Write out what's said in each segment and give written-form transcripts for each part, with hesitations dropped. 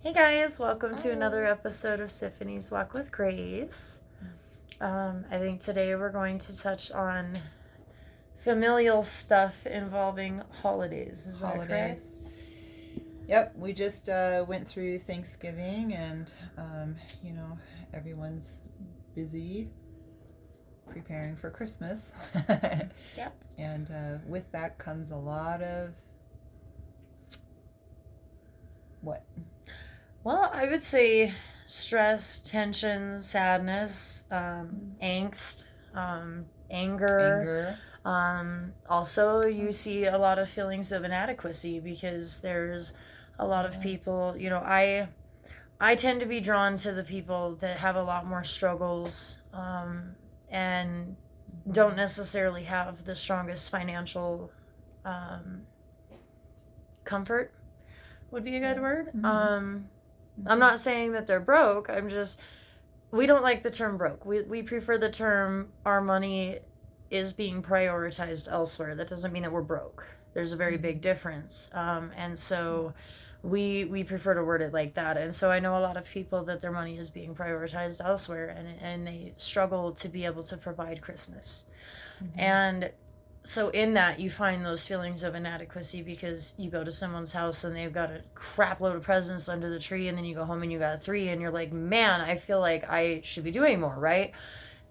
Hey guys, welcome to another Hi. episode of Siffany's Walk with Grace. I think today we're going to touch on familial stuff involving holidays. Is that correct? Holidays. Yep, we just went through Thanksgiving and, um, you know, everyone's busy preparing for Christmas. Yep. And with that comes a lot of what? Well, I would say stress, tension, sadness, angst, anger. Anger. Also, you see a lot of feelings of inadequacy because there's a lot of Yeah. people, I tend to be drawn to the people that have a lot more struggles and don't necessarily have the strongest financial um, comfort, would be a good Yeah. word. I'm Mhm. not saying that they're broke. We don't like the term broke. We prefer the term our money is being prioritized elsewhere. That doesn't mean that we're broke. There's a very big difference. And so we prefer to word it like that. And so I know a lot of people that their money is being prioritized elsewhere and they struggle to be able to provide Christmas. And so in that you find those feelings of inadequacy because you go to someone's house and they've got a crap load of presents under the tree, and then you go home and you got three and you're like, man, I feel like I should be doing more, right?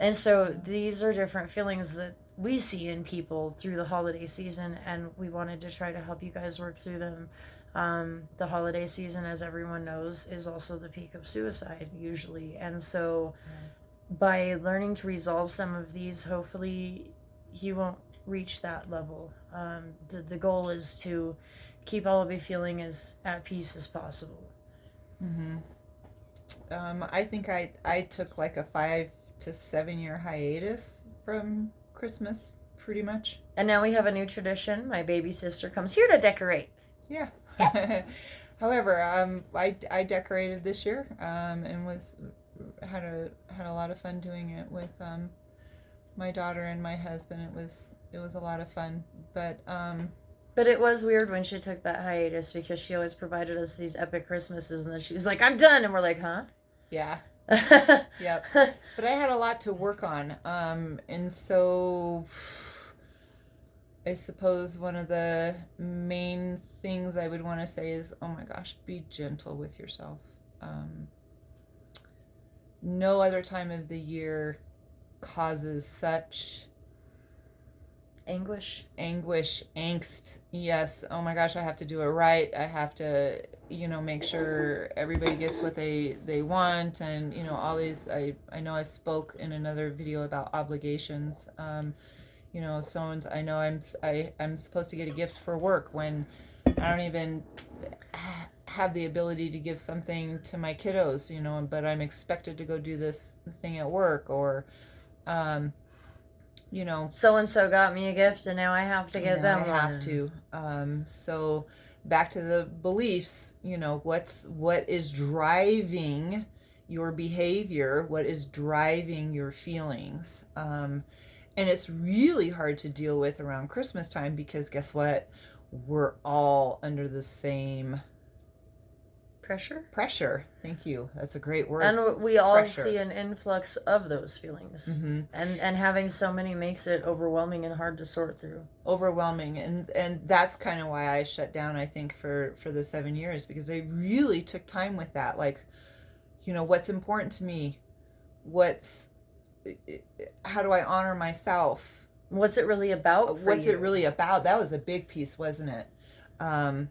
And so these are different feelings that we see in people through the holiday season, and we wanted to try to help you guys work through them. The holiday season, as everyone knows, is also the peak of suicide usually, and so by learning to resolve some of these, hopefully you won't reach that level. The goal is to keep all of you feeling as at peace as possible. Mm-hmm. I think I took like a 5 to 7 year hiatus from Christmas, pretty much. And now we have a new tradition. My baby sister comes here to decorate. Yeah. Yep. However, I decorated this year and was had a lot of fun doing it with my daughter and my husband. It was a lot of fun, But it was weird when she took that hiatus because she always provided us these epic Christmases, and then she's like, I'm done. And we're like, huh? yeah, yep. But I had a lot to work on, and so I suppose one of the main things I would want to say is, oh my gosh, be gentle with yourself. Um, no other time of the year causes such Anguish. anguish, angst. Yes, oh my gosh, I have to do it right. I have to, make sure everybody gets what they want, and all these. I know I spoke in another video about obligations. Someone's. I know I'm supposed to get a gift for work when I don't even have the ability to give something to my kiddos, but I'm expected to go do this thing at work, or um, So and so got me a gift, and now I have to get now I them have one. to. So back to the beliefs, what is driving your behavior, what is driving your feelings. And it's really hard to deal with around Christmas time because guess what? We're all under the same pressure. Thank you. That's a great word. And we all Pressure. see an influx of those feelings. Mm-hmm. And having so many makes it overwhelming and hard to sort through. Overwhelming, and that's kind of why I shut down, I think, for the 7 years, because I really took time with that, like, what's important to me, what's how do I honor myself, What's it really about? What's it really about? That was a big piece, wasn't it? um,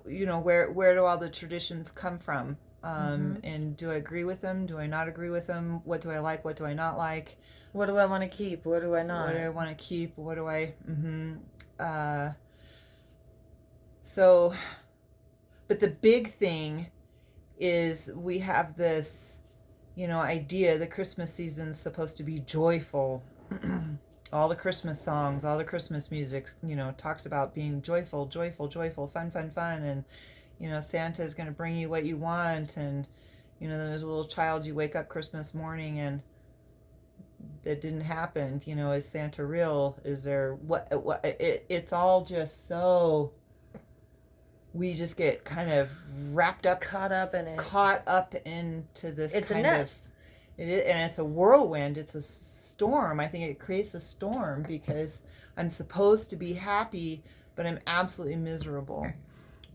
where do all the traditions come from? And do I agree with them? Do I not agree with them? What do I like? What do I not like? What do I want to keep? What do I not? What do I want to keep? What do I? So, but the big thing is we have this, idea the Christmas season's supposed to be joyful. All the Christmas songs, all the Christmas music, talks about being joyful, joyful, joyful, fun, fun, fun. And, Santa is going to bring you what you want. And, then there's a little child, you wake up Christmas morning and that didn't happen. Is Santa real? Is there, it's all just so we just get kind of wrapped up, caught up in it. Caught up into this It's kind a net. of, it is, and it's a whirlwind. It's a storm. I think it creates a storm because I'm supposed to be happy, but I'm absolutely miserable.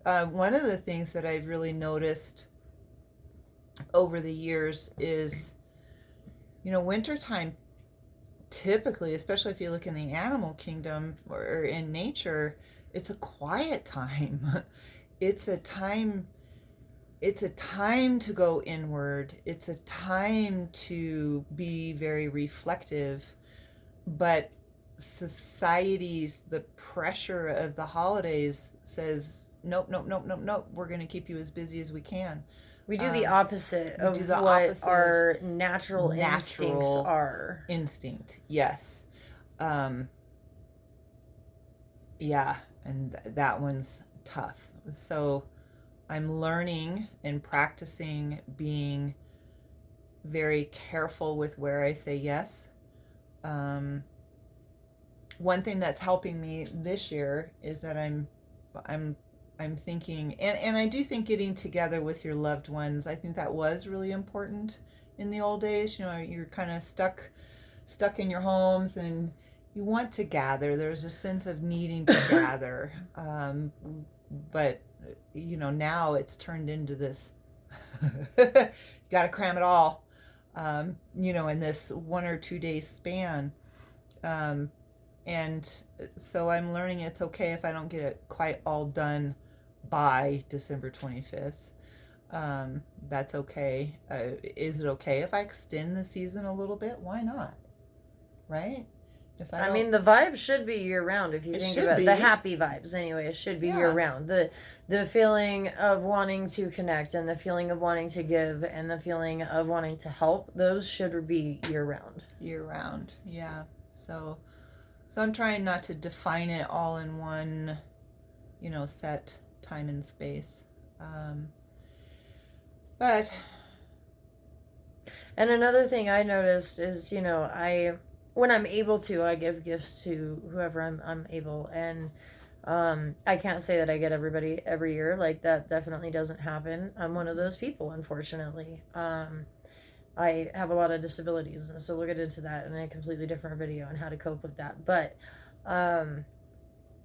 One of the things that I've really noticed over the years is, wintertime typically, especially if you look in the animal kingdom or in nature, it's a quiet time. It's a time to go inward. It's a time to be very reflective. But society's, the pressure of the holidays says, nope, nope, nope, nope, nope. We're going to keep you as busy as we can. We do the opposite of what our natural instincts are. Instinct, yes. Yeah, and that one's tough. So I'm learning and practicing being very careful with where I say yes. One thing that's helping me this year is that I'm thinking, and I do think getting together with your loved ones, I think that was really important in the old days. You're kind of stuck in your homes and you want to gather. There's a sense of needing to gather. But, now it's turned into this, you got to cram it all, in this 1 or 2 day span. And so I'm learning it's okay if I don't get it quite all done by December 25th. That's okay. Is it okay if I extend the season a little bit? Why not? Right? I mean, the vibes should be year round. If you think about the happy vibes, anyway, it should be year round. The feeling of wanting to connect and the feeling of wanting to give and the feeling of wanting to help, those should be year round. Year round, yeah. So I'm trying not to define it all in one, set time and space. But. And another thing I noticed is, when I'm able to, I give gifts to whoever I'm able. And I can't say that I get everybody every year. Like, that definitely doesn't happen. I'm one of those people, unfortunately. I have a lot of disabilities, and so we'll get into that in a completely different video on how to cope with that. But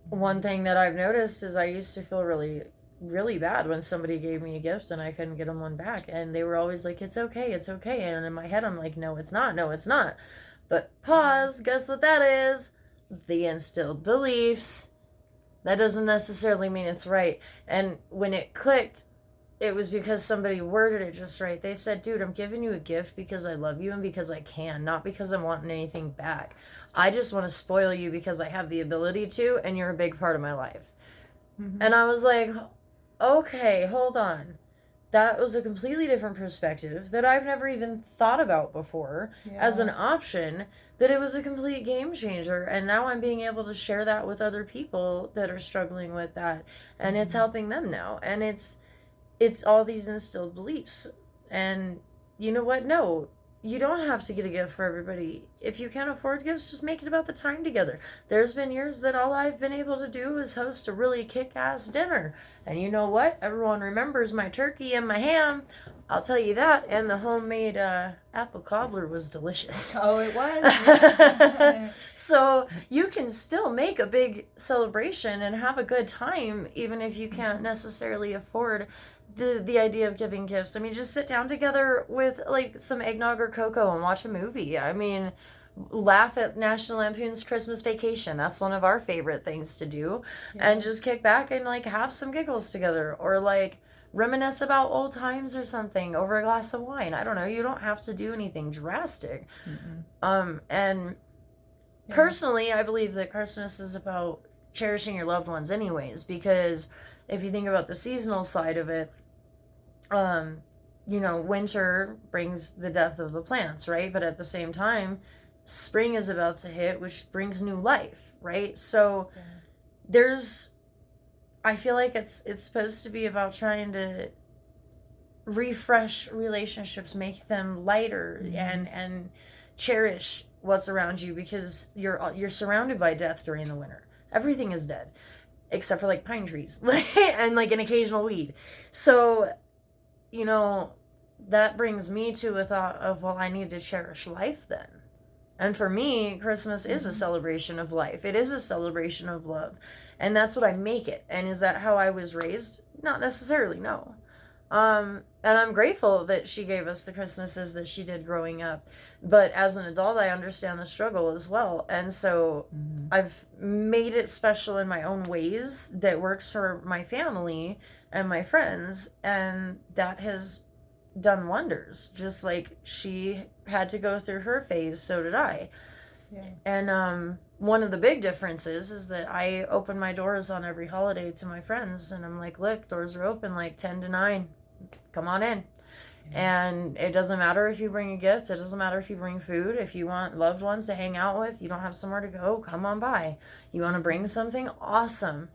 one thing that I've noticed is I used to feel really, really bad when somebody gave me a gift and I couldn't get them one back. And they were always like, it's okay, it's okay. And in my head, I'm like, no, it's not. No, it's not. But pause, guess what that is? The instilled beliefs. That doesn't necessarily mean it's right. And when it clicked, it was because somebody worded it just right. They said, dude, I'm giving you a gift because I love you and because I can, not because I'm wanting anything back. I just want to spoil you because I have the ability to, and you're a big part of my life. Mm-hmm. And I was like, okay, hold on. That was a completely different perspective that I've never even thought about before as an option, but it was a complete game changer. And now I'm being able to share that with other people that are struggling with that. And it's helping them now. And it's all these instilled beliefs. And you know what? No, you don't have to get a gift for everybody. If you can't afford gifts, just make it about the time together. There's been years that all I've been able to do is host a really kick-ass dinner. And you know what? Everyone remembers my turkey and my ham. I'll tell you that. And the homemade apple cobbler was delicious. Oh, it was? So you can still make a big celebration and have a good time, even if you can't necessarily afford the idea of giving gifts. I mean, just sit down together with like some eggnog or cocoa and watch a movie. I mean, laugh at National Lampoon's Christmas Vacation. That's one of our favorite things to do. And just kick back and like have some giggles together, or like reminisce about old times or something over a glass of wine. I don't know. You don't have to do anything drastic. And personally, I believe that Christmas is about cherishing your loved ones anyways, because if you think about the seasonal side of it, winter brings the death of the plants, right? But at the same time, spring is about to hit, which brings new life, right? So I feel like it's supposed to be about trying to refresh relationships, make them lighter, and cherish what's around you, because you're surrounded by death during the winter. Everything is dead. except for like pine trees and like an occasional weed. So, you know, that brings me to a thought of, well, I need to cherish life then. And for me, Christmas is a celebration of life. It is a celebration of love. And that's what I make it. And is that how I was raised? Not necessarily, no. And I'm grateful that she gave us the Christmases that she did growing up. But as an adult, I understand the struggle as well. And so I've made it special in my own ways that works for my family and my friends. And that has done wonders. Just like she had to go through her phase, so did I. Yeah. And one of the big differences is that I open my doors on every holiday to my friends, and I'm like, look, doors are open like 10 to 9. Come on in. And it doesn't matter if you bring a gift. It doesn't matter if you bring food. If you want loved ones to hang out with, you don't have somewhere to go, come on by. You want to bring something? Awesome.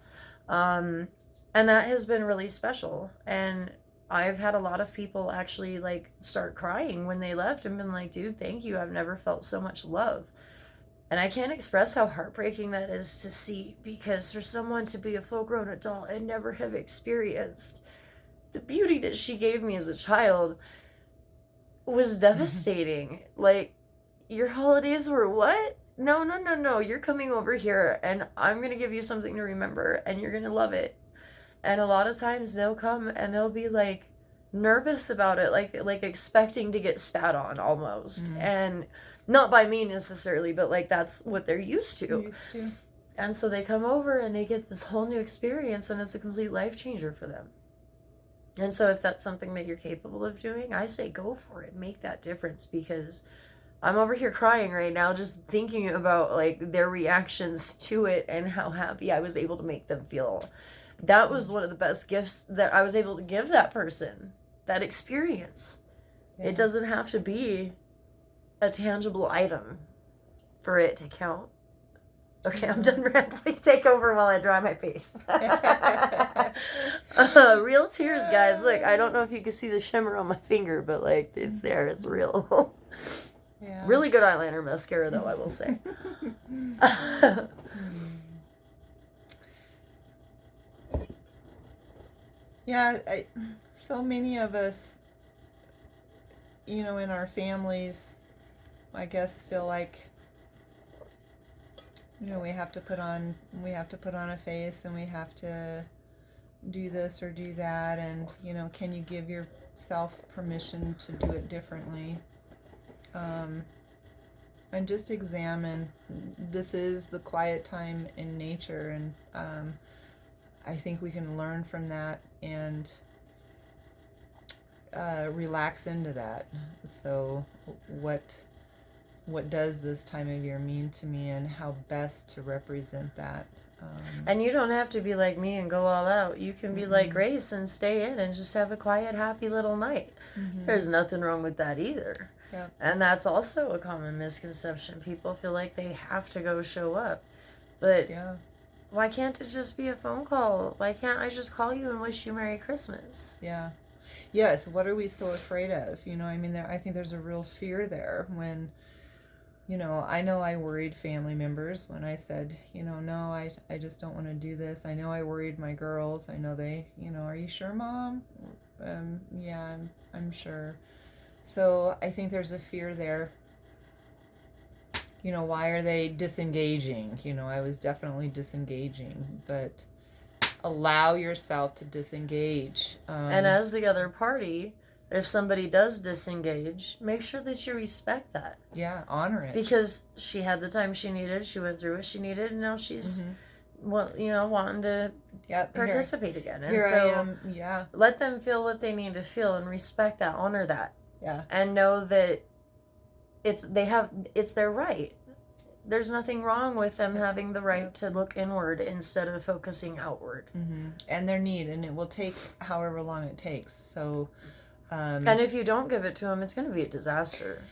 And that has been really special. And I've had a lot of people actually like start crying when they left and been like, dude, thank you. I've never felt so much love. And I can't express how heartbreaking that is to see, because for someone to be a full-grown adult and never have experienced the beauty that she gave me as a child was devastating. Like, your holidays were what? No, no, no, no. You're coming over here and I'm going to give you something to remember and you're going to love it. And a lot of times they'll come and they'll be like nervous about it, like expecting to get spat on almost. And not by me necessarily, but like that's what they're used to. And so they come over and they get this whole new experience, and it's a complete life changer for them. And so if that's something that you're capable of doing, I say go for it. Make that difference, because I'm over here crying right now just thinking about like their reactions to it and how happy I was able to make them feel. That was one of the best gifts that I was able to give that person, that experience. Yeah. It doesn't have to be a tangible item for it to count. Okay, I'm done rambling. Take over while I dry my face. Real tears, guys. Look, I don't know if you can see the shimmer on my finger, but like it's there. It's real. Yeah. Really good eyeliner mascara, though, I will say. Yeah, so many of us, you know, in our families, I guess, feel like, you know, we have to put on a face, and we have to do this or do that, and, you know, can you give yourself permission to do it differently? And just examine, this is the quiet time in nature, and I think we can learn from that and relax into that. So what does this time of year mean to me, and how best to represent that? And you don't have to be like me and go all out. You can be like Grace and stay in and just have a quiet, happy little night. There's nothing wrong with that either. Yeah. And that's also a common misconception. People feel like they have to go show up. But yeah, why can't it just be a phone call? Why can't I just call you and wish you Merry Christmas? Yeah. Yes, what are we so afraid of? You know, I mean, I think there's a real fear there when, you know I worried family members when I said, you know, no, I just don't want to do this. I know I worried my girls. I know they, you know, are you sure, Mom? Yeah, I'm sure. So I think there's a fear there. You know, why are they disengaging? You know, I was definitely disengaging, but allow yourself to disengage. And as the other party, if somebody does disengage, make sure that you respect that. Yeah, honor it. Because she had the time she needed, she went through what she needed, and now she's, well, you know, wanting to participate again. And here so I am. Yeah. Let them feel what they need to feel and respect that, honor that. Yeah. And know that it's their right. There's nothing wrong with them having the right to look inward instead of focusing outward. And their need, and it will take however long it takes. So, and if you don't give it to them, it's going to be a disaster.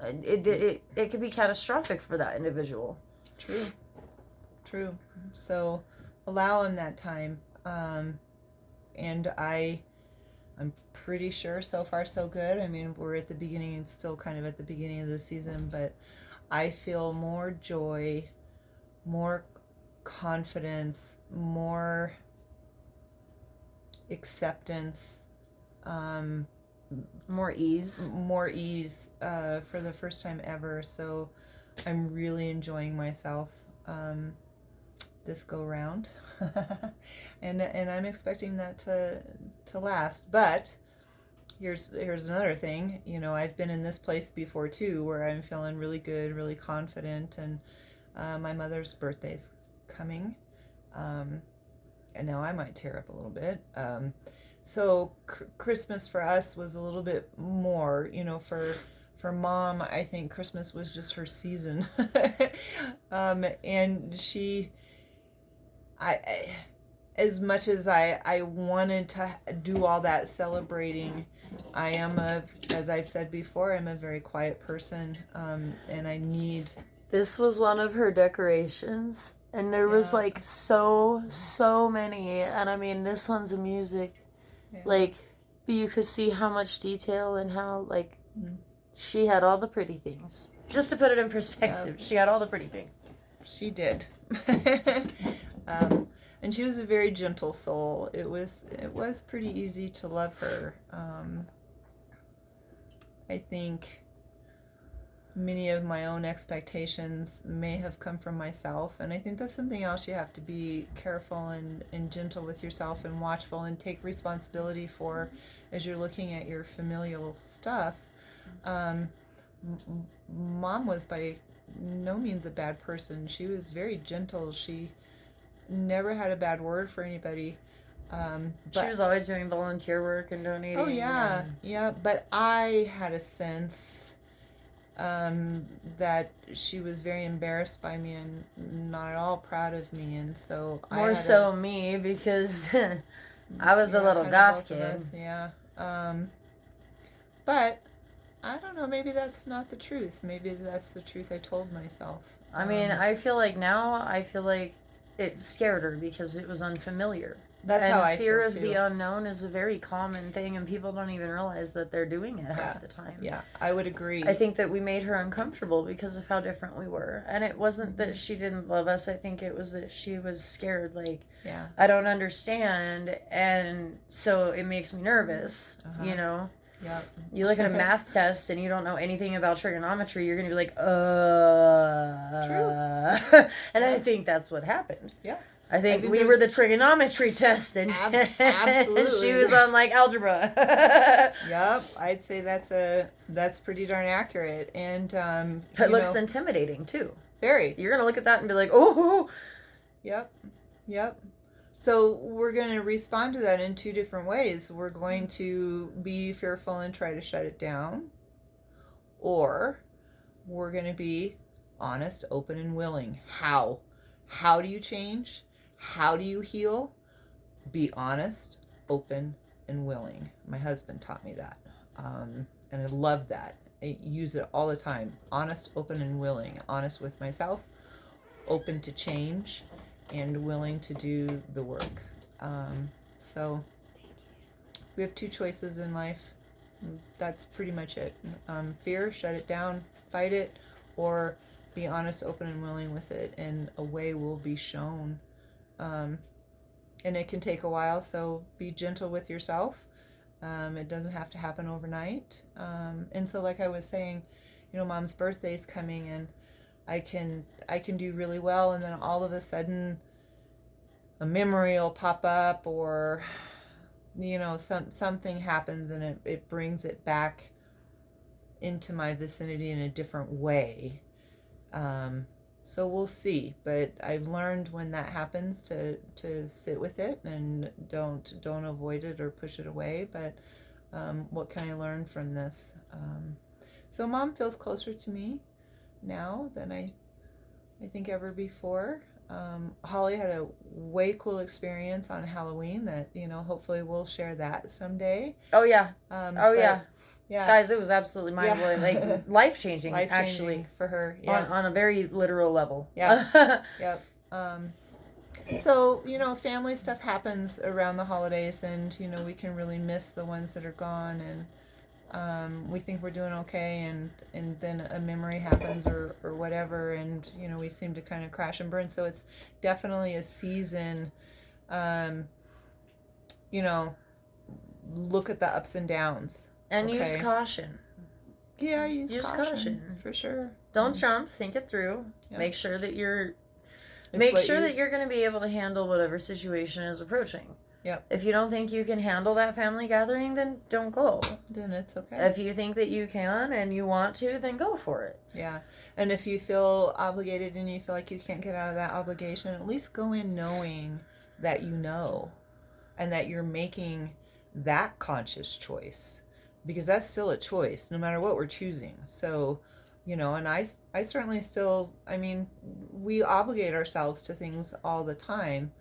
It could be catastrophic for that individual. True. So, allow them that time. And I'm pretty sure so far so good. I mean, we're at the beginning, and still kind of at the beginning of the season, but I feel more joy, more confidence, more acceptance, more ease. For the first time ever. So I'm really enjoying myself this go round, and I'm expecting that to last. But here's another thing. I've been in this place before too, where I'm feeling really good, really confident, and my mother's birthday's coming, and now I might tear up a little bit. So Christmas for us was a little bit more, for Mom, I think Christmas was just her season. And as much as I wanted to do all that celebrating, as I've said before, I'm a very quiet person, and I need. This was one of her decorations, and there was like so many, and I mean, this one's a music, but you could see how much detail and how she had all the pretty things. Just to put it in perspective, she had all the pretty things. She did. And she was a very gentle soul. It was pretty easy to love her. I think many of my own expectations may have come from myself, and I think that's something else you have to be careful and gentle with yourself and watchful and take responsibility for as you're looking at your familial stuff. Mom was by no means a bad person. She was very gentle. She never had a bad word for anybody. She was always doing volunteer work and donating. Oh yeah, yeah. But I had a sense that she was very embarrassed by me and not at all proud of me, and so more so me, because I was the little goth kid. But I don't know, maybe that's not the truth. Maybe that's the truth I told myself. I mean, I feel like it scared her because it was unfamiliar. That's how I feel, fear of the unknown is a very common thing, and people don't even realize that they're doing it half the time. Yeah, I would agree. I think that we made her uncomfortable because of how different we were. And it wasn't that she didn't love us. I think it was that she was scared, I don't understand, and so it makes me nervous, Yeah. You look at a math test and you don't know anything about trigonometry, you're going to be like, True. And I think that's what happened. Yeah. I think we were the trigonometry test, and absolutely. And she was on algebra. Yep, I'd say that's pretty darn accurate, and it looks intimidating too. Very. You're gonna look at that and be like, oh. Yep. So we're going to respond to that in two different ways. We're going to be fearful and try to shut it down, or we're going to be honest, open, and willing. How do you change? How do you heal? Be honest, open, and willing. My husband taught me that, and I love that. I use it all the time. Honest, open, and willing. Honest with myself, open to change, and willing to do the work. So we have two choices in life. That's pretty much it. Fear, shut it down, fight it, or be honest, open, and willing with it, and a way will be shown. And it can take a while, so be gentle with yourself. It doesn't have to happen overnight. And so, like I was saying, Mom's birthday is coming, and I can do really well, and then all of a sudden a memory will pop up, or something happens, and it brings it back into my vicinity in a different way. So we'll see, but I've learned when that happens to sit with it and don't avoid it or push it away. But what can I learn from this? So Mom feels closer to me now than I think ever before. Holly had a way cool experience on Halloween that hopefully we'll share that someday. Oh yeah. Yeah, guys, it was absolutely mind blowing, life changing actually for her. Yes. on a very literal level. Yeah. Yep. So family stuff happens around the holidays, and we can really miss the ones that are gone, we think we're doing okay, and then a memory happens or whatever, and we seem to kind of crash and burn. So it's definitely a season. um, you know Look at the ups and downs. And okay? use caution. Yeah, use caution for sure. Don't jump. Think it through. Yeah. Make sure that you're going to be able to handle whatever situation is approaching. Yep. If you don't think you can handle that family gathering, then don't go. Then it's okay. If you think that you can and you want to, then go for it. Yeah. And if you feel obligated and you feel like you can't get out of that obligation, at least go in knowing that and that you're making that conscious choice, because that's still a choice no matter what we're choosing. So and I certainly still, we obligate ourselves to things all the time.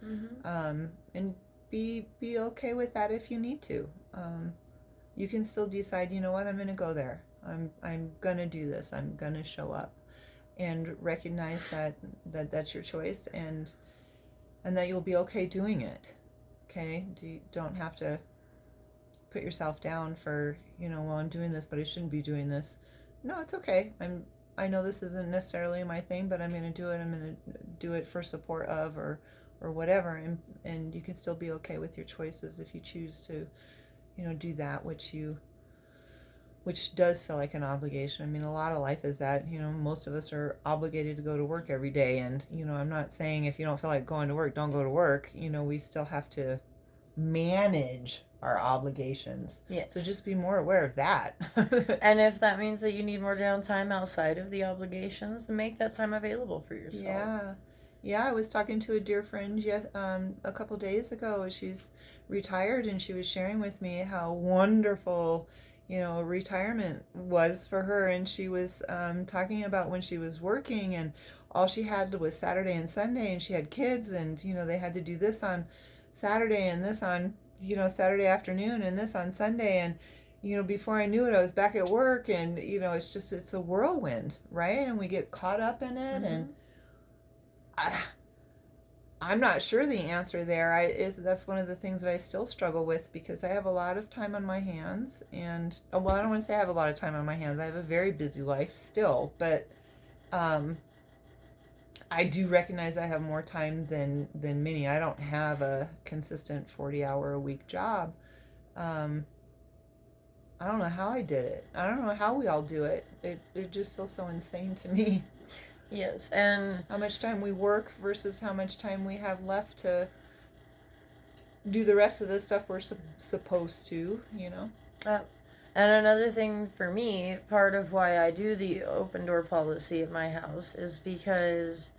And be okay with that if you need to. You can still decide, you know what, I'm going to go there. I'm going to do this. I'm going to show up, and recognize that that's your choice, and that you'll be okay doing it. Okay? You don't have to put yourself down for, well, I'm doing this, but I shouldn't be doing this. No, it's okay. I know this isn't necessarily my thing, but I'm going to do it. I'm going to do it for support of or whatever. And you can still be okay with your choices if you choose to, do that which does feel like an obligation. A lot of life is that, most of us are obligated to go to work every day. And, I'm not saying if you don't feel like going to work, don't go to work. We still have to manage our obligations. Yes. So just be more aware of that. And if that means that you need more downtime outside of the obligations, then make that time available for yourself. Yeah. I was talking to a dear friend a couple days ago. She's retired, and she was sharing with me how wonderful retirement was for her. And she was talking about when she was working, and all she had was Saturday and Sunday, and she had kids, and they had to do this on Saturday and this on Saturday afternoon and this on Sunday, and before I knew it, I was back at work, and it's a whirlwind, right? And we get caught up in it. And I'm not sure the answer there. That's one of the things that I still struggle with, because I have a lot of time on my hands, and well, I don't want to say I have a lot of time on my hands. I have a very busy life still, but I do recognize I have more time than many. I don't have a consistent 40-hour-a-week job. I don't know how I did it. I don't know how we all do it. It just feels so insane to me. Yes, and how much time we work versus how much time we have left to do the rest of the stuff we're supposed to, And another thing for me, part of why I do the open door policy at my house is because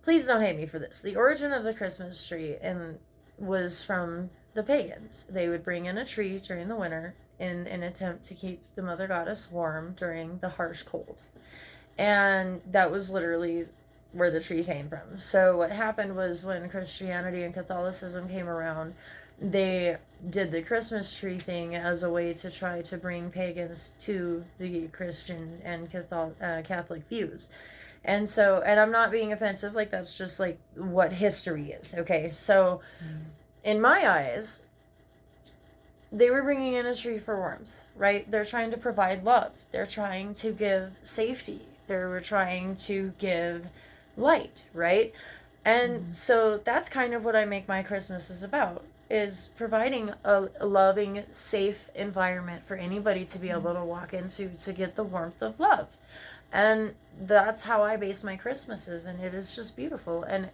please don't hate me for this. The origin of the Christmas tree was from the pagans. They would bring in a tree during the winter in an attempt to keep the mother goddess warm during the harsh cold. And that was literally where the tree came from. So what happened was, when Christianity and Catholicism came around, they did the Christmas tree thing as a way to try to bring pagans to the Christian and Catholic views. And so, and I'm not being offensive, like, that's just like what history is, okay? So in my eyes, they were bringing in a tree for warmth, right? They're trying to provide love. They're trying to give safety. They were trying to give light, right? And so that's kind of what I make my Christmases about, is providing a loving, safe environment for anybody to be able to walk into to get the warmth of love. And that's how I base my Christmases, and it is just beautiful. And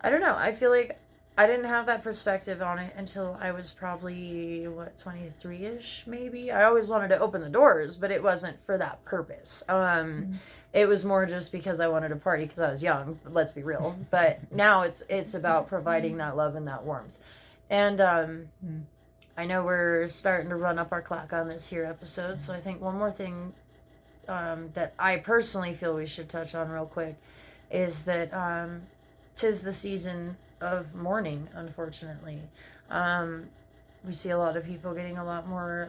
I don't know, I feel like I didn't have that perspective on it until I was probably, 23-ish, maybe? I always wanted to open the doors, but it wasn't for that purpose. It was more just because I wanted to party because I was young, let's be real. But now it's about providing that love and that warmth. And I know we're starting to run up our clock on this here episode, so I think one more thing that I personally feel we should touch on real quick is that 'tis the season of mourning, unfortunately. we see a lot of people getting a lot more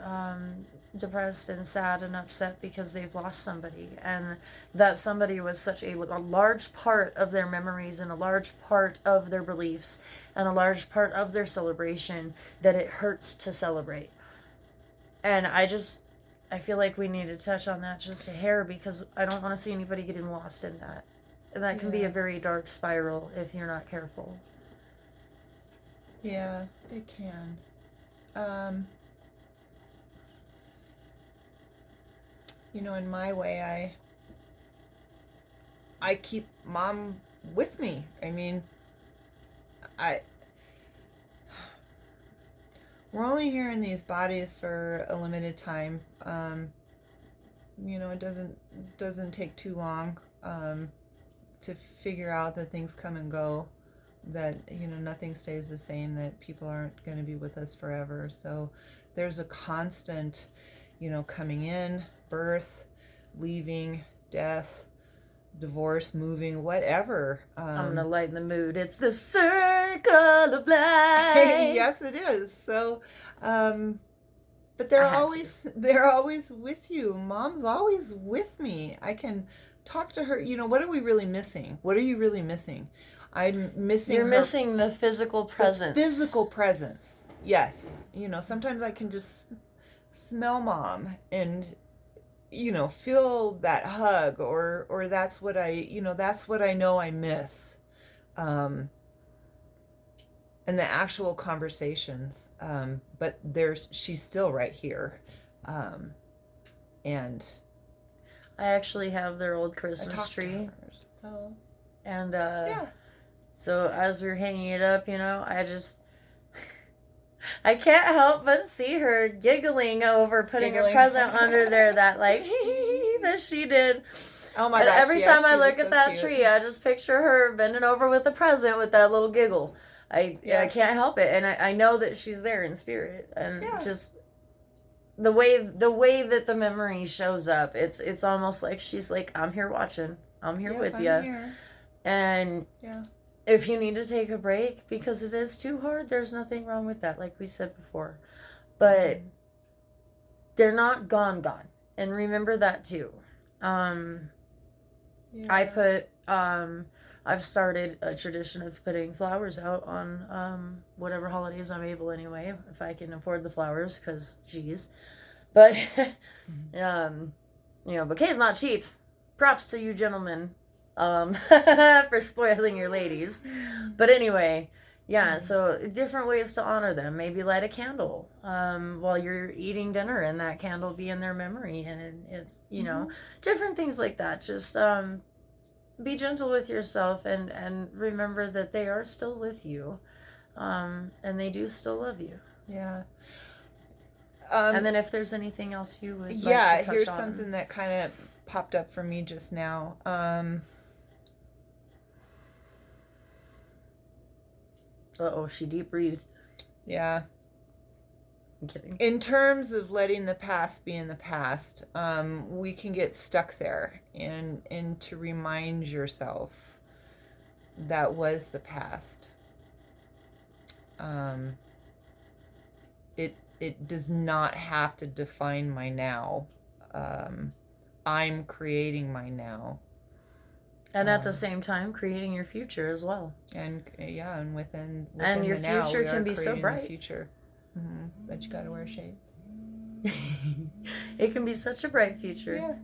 depressed and sad and upset because they've lost somebody, and that somebody was such a large part of their memories and a large part of their beliefs and a large part of their celebration that it hurts to celebrate. And I feel like we need to touch on that just a hair, because I don't want to see anybody getting lost in that. And that can be a very dark spiral if you're not careful. Yeah, it can. In my way, I keep mom with me. I mean, we're only here in these bodies for a limited time. It doesn't take too long to figure out that things come and go, that nothing stays the same, that people aren't going to be with us forever. So there's a constant coming in, birth, leaving, death, divorce, moving, whatever. I'm gonna lighten the mood. It's the circle of life. Yes, it is. So but they're always with you. Mom's always with me. I can talk to her. What are we really missing? What are you really missing? I'm missing You're missing the physical presence. The physical presence. Yes. Sometimes I can just smell mom and feel that hug, or that's what I know I miss. And the actual conversations, but she's still right here. And I actually have their old Christmas tree. And yeah. So as we were hanging it up, I can't help but see her giggling over putting a present under there that that she did. Oh my gosh. Every time I look at that tree, I just picture her bending over with a present with that little giggle. I can't help it, and I know that she's there in spirit, and just the way that the memory shows up, it's almost like she's like, I'm here watching, I'm here with you, and if you need to take a break because it is too hard, there's nothing wrong with that, like we said before, but they're not gone, and remember that too. I've started a tradition of putting flowers out on whatever holidays I'm able, anyway, if I can afford the flowers, because geez. But bouquet's not cheap. Props to you gentlemen for spoiling your ladies. But anyway, so different ways to honor them. Maybe light a candle while you're eating dinner, and that candle be in their memory, and it different things like that. Just be gentle with yourself, and remember that they are still with you, and they do still love you. Yeah. And then if there's anything else you would like to touch here's on. something that kind of popped up for me just now. She deep breathed. Yeah. I'm kidding. In terms of letting the past be in the past, we can get stuck there, and to remind yourself that was the past. It does not have to define my now. I'm creating my now. And at the same time, creating your future as well. And within and your the now, future can be so bright. The future. Mm-hmm. But you gotta wear shades. It can be such a bright future. Yeah.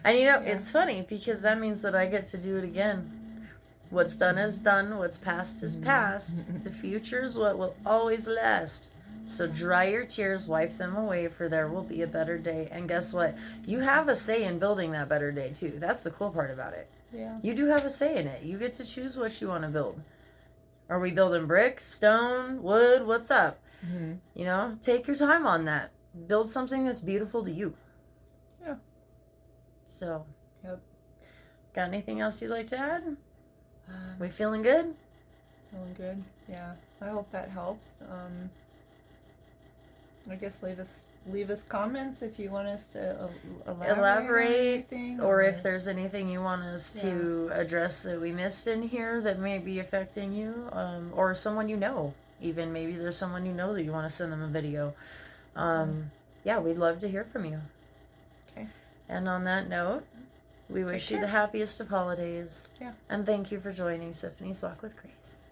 And it's funny, because that means that I get to do it again. What's done is done. What's past is past. The future is what will always last. So dry your tears, wipe them away, for there will be a better day. And guess what? You have a say in building that better day too. That's the cool part about it. Yeah. You do have a say in it. You get to choose what you want to build. Are we building brick, stone, wood? What's up? Mm-hmm. Take your time on that. Build something that's beautiful to you. Yeah. So. Yep. Got anything else you'd like to add? We feeling good? Feeling good. Yeah. I hope that helps. I guess leave us comments if you want us to elaborate on anything, or if there's anything you want us to address that we missed in here that may be affecting you, or someone even maybe there's someone you know that you want to send them a video. Okay. Yeah, we'd love to hear from you. Okay. And on that note, we wish you the happiest of holidays. Yeah. And thank you for joining Siffany's Walk with Grace.